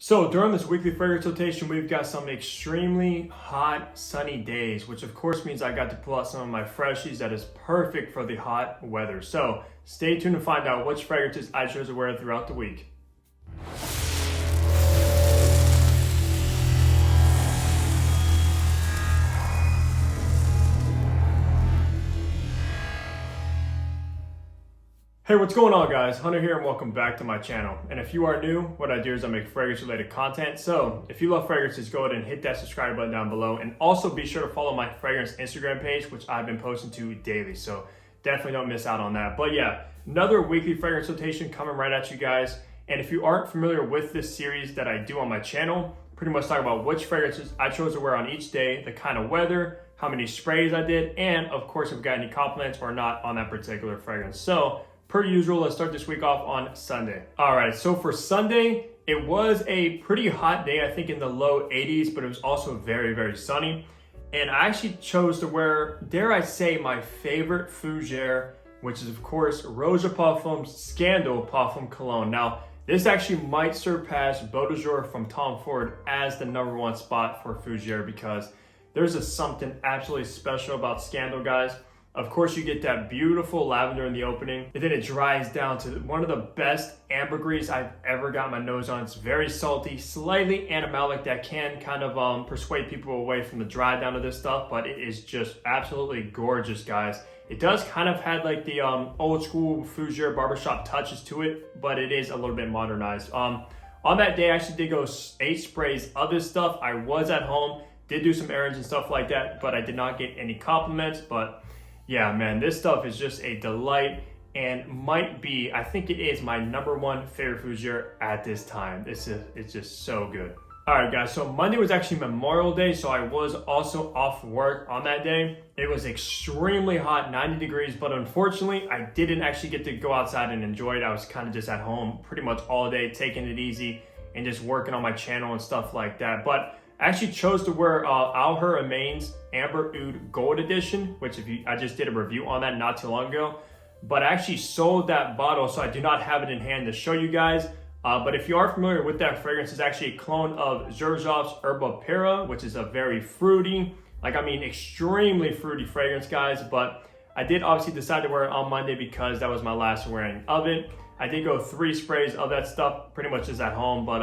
So during this weekly fragrance rotation, we've got some extremely hot, sunny days, which of course means I got to pull out some of my freshies that is perfect for the hot weather. So stay tuned to find out which fragrances I chose to wear throughout the week. Hey, what's going on guys? Hunter here and welcome back to my channel. And if you are new, what I do is I make fragrance related content. So if you love fragrances, go ahead and hit that subscribe button down below. And also be sure to follow my fragrance Instagram page, which I've been posting to daily. So definitely don't miss out on that. But yeah, another weekly fragrance rotation coming right at you guys. And if you aren't familiar with this series that I do on my channel, pretty much talk about which fragrances I chose to wear on each day, the kind of weather, how many sprays I did, and of course, if we got any compliments or not on that particular fragrance. So per usual, let's start this week off on Sunday. All right, so for Sunday, it was a pretty hot day, I think in the low 80s, but it was also very, very sunny. And I actually chose to wear, dare I say, my favorite fougere, which is of course Roja Parfum's Scandal Parfum Cologne. Now, this actually might surpass Beau de Jour from Tom Ford as the #1 spot for fougere because there's something absolutely special about Scandal, guys. Of course, you get that beautiful lavender in the opening, and then it dries down to one of the best ambergris I've ever got my nose on. It's very salty, slightly animalic that can kind of persuade people away from the dry down of this stuff, but it is just absolutely gorgeous, guys. It does kind of have like the old school fougere barbershop touches to it, but it is a little bit modernized. On that day, I actually did go 8 sprays of this stuff. I was at home, did do some errands and stuff like that, but I did not get any compliments. But yeah, man, this stuff is just a delight and might be, I think it is my #1 favorite fougere at this time. It's just so good. All right, guys, so Monday was actually Memorial Day, so I was also off work on that day. It was extremely hot, 90 degrees, but unfortunately, I didn't actually get to go outside and enjoy it. I was kind of just at home pretty much all day, taking it easy and just working on my channel and stuff like that. But I actually chose to wear Allure Main's Amber Oud Gold Edition, which I just did a review on that not too long ago. But I actually sold that bottle, so I do not have it in hand to show you guys. But if you are familiar with that fragrance, it's actually a clone of Xerjoff's Herba Pera, which is a very fruity, extremely fruity fragrance, guys. But I did obviously decide to wear it on Monday because that was my last wearing of it. I did go 3 sprays of that stuff, pretty much just at home. But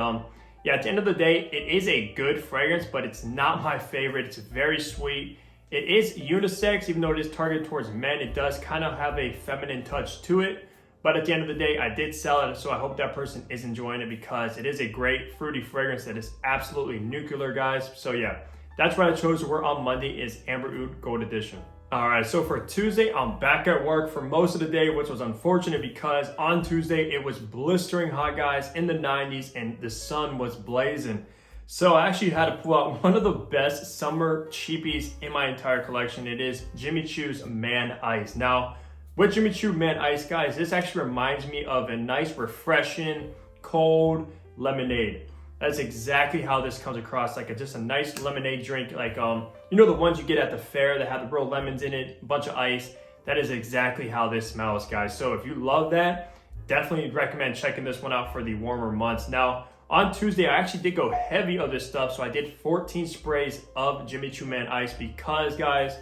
yeah, at the end of the day, it is a good fragrance, but it's not my favorite. It's very sweet. It is unisex, even though it is targeted towards men. It does kind of have a feminine touch to it. But at the end of the day, I did sell it, so I hope that person is enjoying it because it is a great fruity fragrance that is absolutely nuclear, guys. So yeah, that's what I chose to wear on Monday is Amber Oud Gold Edition. All right, so for Tuesday, I'm back at work for most of the day, which was unfortunate because on Tuesday, it was blistering hot, guys, in the 90s, and the sun was blazing. So I actually had to pull out one of the best summer cheapies in my entire collection. It is Jimmy Choo's Man Ice. Now, with Jimmy Choo Man Ice, guys, this actually reminds me of a nice, refreshing, cold lemonade. That's exactly how this comes across, like just a nice lemonade drink, like you know the ones you get at the fair that have the real lemons in it, a bunch of ice. That is exactly how this smells, guys. So if you love that, definitely recommend checking this one out for the warmer months. Now, on Tuesday, I actually did go heavy of this stuff, so I did 14 sprays of Jimmy Choo Man Ice because, guys,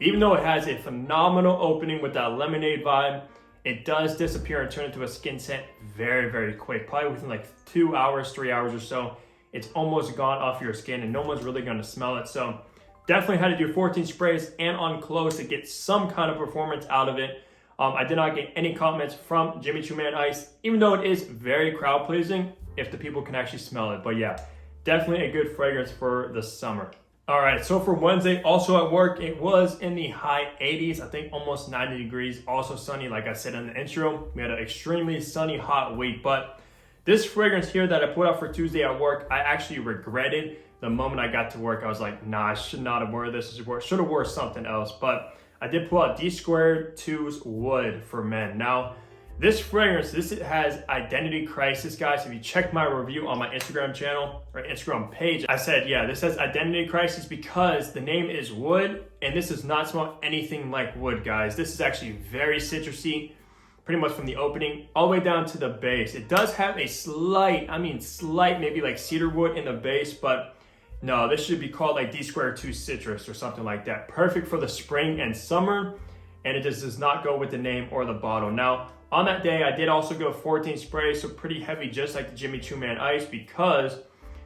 even though it has a phenomenal opening with that lemonade vibe, it does disappear and turn into a skin scent very, very quick. Probably within like 2 hours, 3 hours or so. It's almost gone off your skin and no one's really gonna smell it. So definitely had to do 14 sprays and on close to get some kind of performance out of it. I did not get any comments from Jimmy Choo Man Ice, even though it is very crowd pleasing if the people can actually smell it. But yeah, definitely a good fragrance for the summer. All right, so for Wednesday, also at work, it was in the high 80s, I think almost 90 degrees, also sunny, like I said in the intro. We had an extremely sunny, hot week, but this fragrance here that I put out for Tuesday at work, I actually regretted the moment I got to work. I was like, nah, I should not have worn this. Should have worn something else, but I did pull out Dsquared2 Wood for men. Now, this fragrance, this has identity crisis, guys. If you check my review on my Instagram channel or Instagram page, I said, yeah, this has identity crisis because the name is wood and this does not smell anything like wood, guys. This is actually very citrusy. pretty much from the opening all the way down to the base. It does have a slight, maybe like cedar wood in the base, but no, this should be called like Dsquared2 Citrus or something like that. Perfect for the spring and summer, and it just does not go with the name or the bottle. Now, on that day, I did also go 14 sprays, so pretty heavy, just like the Choo Man Ice, because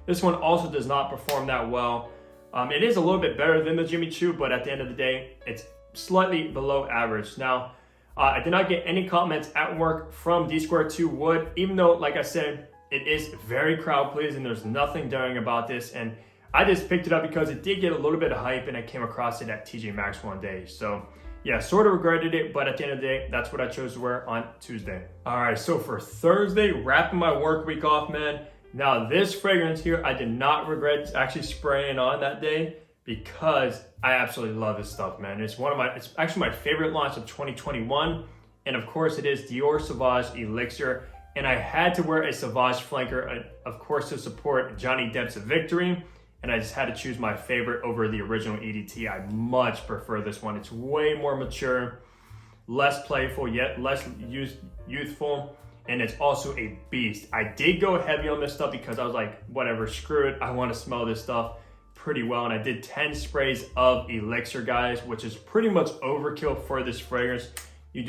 this one also does not perform that well. It is a little bit better than the Jimmy Choo, but at the end of the day, it's slightly below average. Now, I did not get any comments at work from Dsquared2 Wood, even though, like I said, it is very crowd pleasing. There's nothing daring about this, and I just picked it up because it did get a little bit of hype, and I came across it at TJ Maxx one day. So yeah, sort of regretted it, but at the end of the day, that's what I chose to wear on Tuesday. All right, so for Thursday, wrapping my work week off, man. Now this fragrance here, I did not regret actually spraying on that day, because I absolutely love this stuff, man. It's actually my favorite launch of 2021. And of course it is Dior Sauvage Elixir. And I had to wear a Sauvage flanker, of course, to support Johnny Depp's victory. And I just had to choose my favorite over the original EDT. I much prefer this one. It's way more mature, less playful, yet less youthful. And it's also a beast. I did go heavy on this stuff because I was like, whatever, screw it. I want to smell this stuff pretty well, and I did 10 sprays of Elixir, guys, which is pretty much overkill for this fragrance. You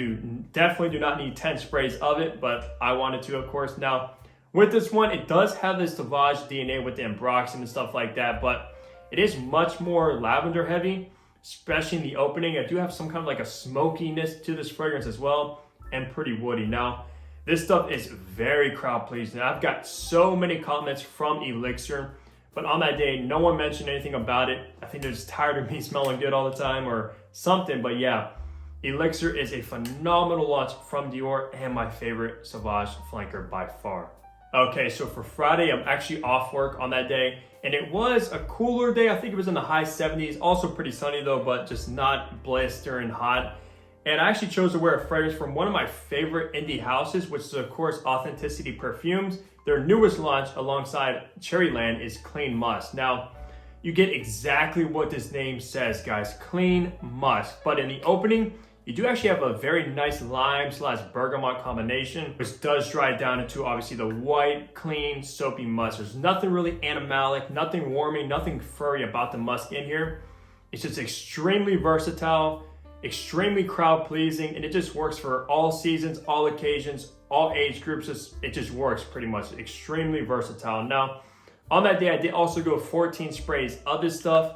definitely do not need 10 sprays of it, but I wanted to, of course. Now with this one, it does have this Sauvage DNA with the ambroxan and stuff like that, but it is much more lavender heavy, especially in the opening. I do have some kind of like a smokiness to this fragrance as well, and pretty woody. Now this stuff is very crowd pleasing. I've got so many comments from Elixir, but on that day, no one mentioned anything about it. I think they're just tired of me smelling good all the time or something. But yeah, Elixir is a phenomenal launch from Dior and my favorite Sauvage flanker by far. Okay, so for Friday, I'm actually off work on that day. And it was a cooler day. I think it was in the high 70s. Also pretty sunny though, but just not blistering hot. And I actually chose to wear a fragrance from one of my favorite indie houses, which is of course Authenticity Perfumes. Their newest launch alongside Cherryland is Clean Musk. Now, you get exactly what this name says, guys, Clean Musk. But in the opening, you do actually have a very nice lime/bergamot combination, which does dry down into obviously the white, clean, soapy musk. There's nothing really animalic, nothing warming, nothing furry about the musk in here. It's just extremely versatile, extremely crowd pleasing, and it just works for all seasons, all occasions, all age groups. It just works pretty much. Extremely versatile. Now, on that day, I did also go 14 sprays of this stuff.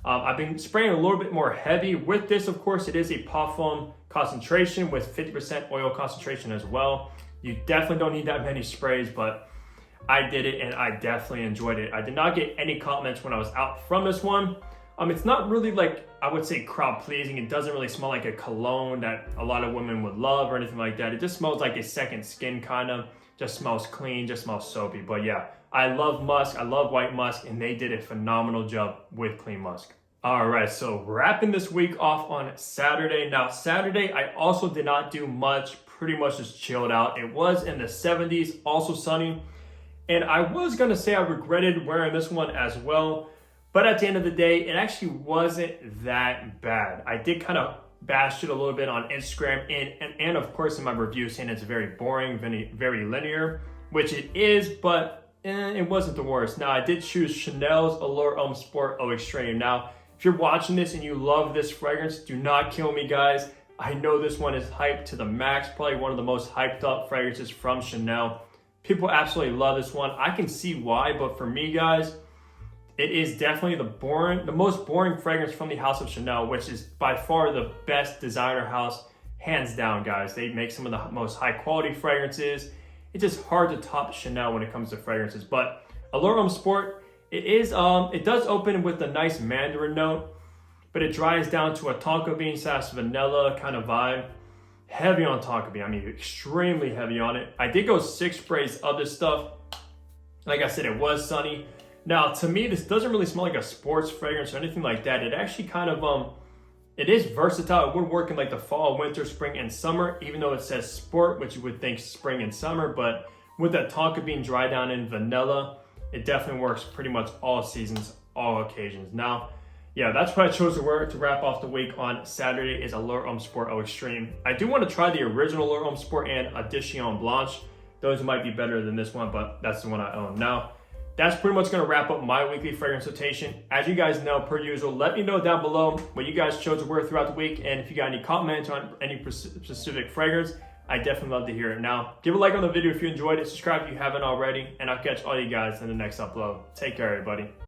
I've been spraying a little bit more heavy with this. Of course, it is a parfum concentration with 50% oil concentration as well. You definitely don't need that many sprays, but I did it and I definitely enjoyed it. I did not get any compliments when I was out from this one. It's not really like, I would say, crowd pleasing. It doesn't really smell like a cologne that a lot of women would love or anything like that. It just smells like a second skin kind of. Just smells clean, just smells soapy. But yeah, I love musk, I love white musk, and they did a phenomenal job with Clean Musk. All right, so wrapping this week off on Saturday. Now Saturday, I also did not do much, pretty much just chilled out. It was in the 70s, also sunny. And I was gonna say I regretted wearing this one as well, but at the end of the day, it actually wasn't that bad. I did kind of bash it a little bit on Instagram and of course in my review, saying it's very boring, very linear, which it is, but it wasn't the worst. Now I did choose Chanel's Allure Homme Sport Eau Extreme. Now, if you're watching this and you love this fragrance, do not kill me, guys. I know this one is hyped to the max, probably one of the most hyped up fragrances from Chanel. People absolutely love this one. I can see why, but for me, guys, it is definitely the most boring fragrance from the House of Chanel, which is by far the best designer house, hands down, guys. They make some of the most high quality fragrances. It's just hard to top Chanel when it comes to fragrances. But Allure Homme Sport, it does open with a nice mandarin note, but it dries down to a tonka bean / vanilla kind of vibe. Heavy on tonka bean, I mean extremely heavy on it. I did go 6 sprays of this stuff. Like I said, it was sunny. Now, to me, this doesn't really smell like a sports fragrance or anything like that. It actually kind of, it is versatile. It would work in like the fall, winter, spring, and summer, even though it says sport, which you would think spring and summer. But with that tonka bean dry down in vanilla, it definitely works pretty much all seasons, all occasions. Now, yeah, that's what I chose to wear to wrap off the week on Saturday is Allure Homme Sport Au Extreme. I do want to try the original Allure Homme Sport and Edition Blanche. Those might be better than this one, but that's the one I own. Now, that's pretty much gonna wrap up my weekly fragrance rotation. As you guys know, per usual, let me know down below what you guys chose to wear throughout the week, and if you got any comments on any specific fragrance, I definitely love to hear it. Now, give a like on the video if you enjoyed it, subscribe if you haven't already, and I'll catch all you guys in the next upload. Take care, everybody.